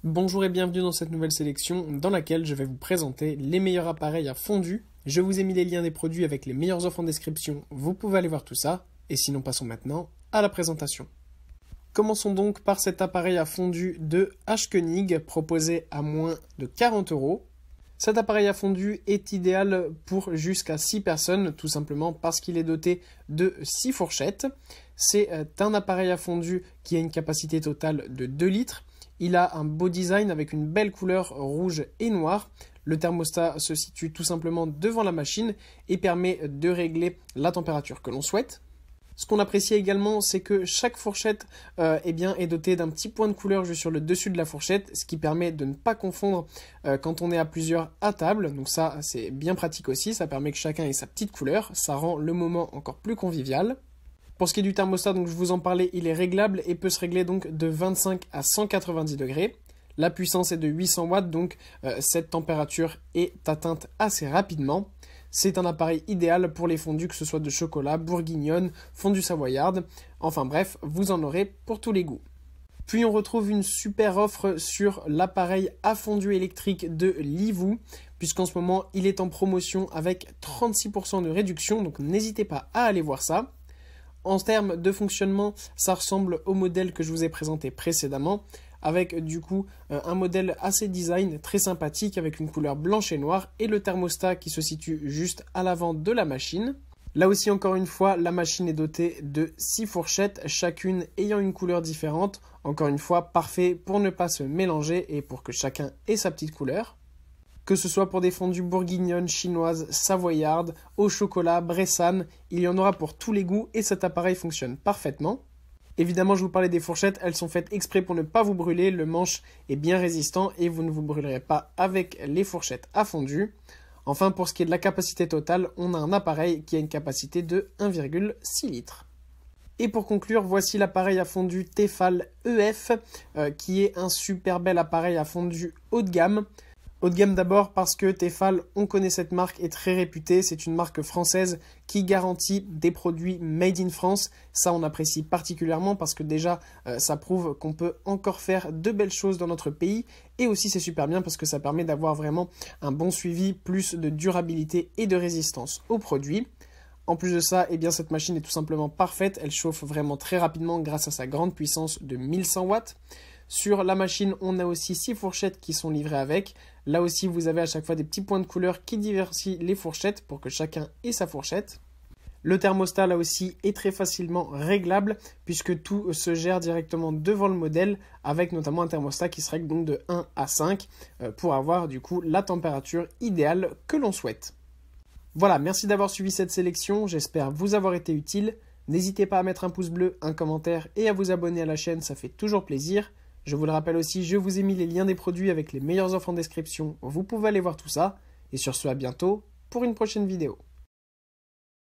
Bonjour et bienvenue dans cette nouvelle sélection dans laquelle je vais vous présenter les meilleurs appareils à fondu. Je vous ai mis les liens des produits avec les meilleures offres en description, vous pouvez aller voir tout ça. Et sinon passons maintenant à la présentation. Commençons donc par cet appareil à fondu de H-Konig proposé à moins de 40 €. Cet appareil à fondu est idéal pour jusqu'à 6 personnes, tout simplement parce qu'il est doté de 6 fourchettes. C'est un appareil à fondu qui a une capacité totale de 2 litres. Il a un beau design avec une belle couleur rouge et noire. Le thermostat se situe tout simplement devant la machine et permet de régler la température que l'on souhaite. Ce qu'on apprécie également, c'est que chaque fourchette est dotée d'un petit point de couleur juste sur le dessus de la fourchette, ce qui permet de ne pas confondre quand on est à plusieurs à table. Donc ça, c'est bien pratique aussi, ça permet que chacun ait sa petite couleur, ça rend le moment encore plus convivial. Pour ce qui est du thermostat, donc je vous en parlais, il est réglable et peut se régler donc de 25 à 190 degrés. La puissance est de 800 watts, donc cette température est atteinte assez rapidement. C'est un appareil idéal pour les fondus, que ce soit de chocolat, bourguignonne, fondue savoyarde. Enfin bref, vous en aurez pour tous les goûts. Puis on retrouve une super offre sur l'appareil à fondu électrique de Livoo, puisqu'en ce moment il est en promotion avec 36% de réduction, donc n'hésitez pas à aller voir ça. En termes de fonctionnement, ça ressemble au modèle que je vous ai présenté précédemment, avec du coup un modèle assez design, très sympathique, avec une couleur blanche et noire, et le thermostat qui se situe juste à l'avant de la machine. Là aussi, encore une fois, la machine est dotée de 6 fourchettes, chacune ayant une couleur différente. Encore une fois, parfait pour ne pas se mélanger et pour que chacun ait sa petite couleur. Que ce soit pour des fondues bourguignonnes, chinoises, savoyardes, au chocolat, bressanes, il y en aura pour tous les goûts et cet appareil fonctionne parfaitement. Évidemment, je vous parlais des fourchettes, elles sont faites exprès pour ne pas vous brûler, le manche est bien résistant et vous ne vous brûlerez pas avec les fourchettes à fondu. Enfin, pour ce qui est de la capacité totale, on a un appareil qui a une capacité de 1,6 litres. Et pour conclure, voici l'appareil à fondu Tefal EF, qui est un super bel appareil à fondu haut de gamme. Haut de gamme d'abord parce que Tefal, on connaît cette marque, est très réputée. C'est une marque française qui garantit des produits made in France. Ça, on apprécie particulièrement parce que déjà, ça prouve qu'on peut encore faire de belles choses dans notre pays. Et aussi, c'est super bien parce que ça permet d'avoir vraiment un bon suivi, plus de durabilité et de résistance aux produits. En plus de ça, cette machine est tout simplement parfaite. Elle chauffe vraiment très rapidement grâce à sa grande puissance de 1100 watts. Sur la machine, on a aussi 6 fourchettes qui sont livrées avec. Là aussi, vous avez à chaque fois des petits points de couleur qui diversifient les fourchettes pour que chacun ait sa fourchette. Le thermostat, là aussi, est très facilement réglable puisque tout se gère directement devant le modèle avec notamment un thermostat qui se règle donc de 1 à 5 pour avoir du coup la température idéale que l'on souhaite. Voilà, merci d'avoir suivi cette sélection, j'espère vous avoir été utile. N'hésitez pas à mettre un pouce bleu, un commentaire et à vous abonner à la chaîne, ça fait toujours plaisir. Je vous le rappelle aussi, je vous ai mis les liens des produits avec les meilleures offres en description, vous pouvez aller voir tout ça. Et sur ce, à bientôt pour une prochaine vidéo.